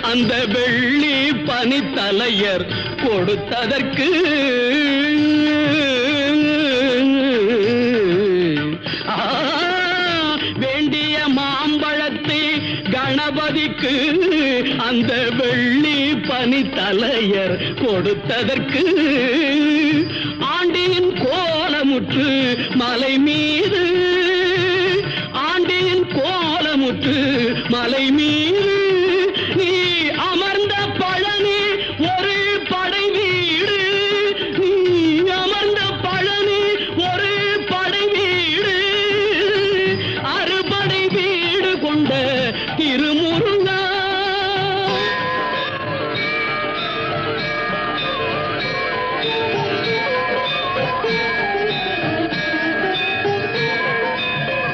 அந்த வெள்ளி பனித்தலையர் கொடுத்ததற்கு வேண்டிய மாம்பழத்தை கணபதிக்கு அந்த வெள்ளி பனித்தலையர் கொடுத்ததற்கு ஆண்டியின் கோலமுற்று மலை மீது ஆண்டியின் கோலமுற்று மலை மீது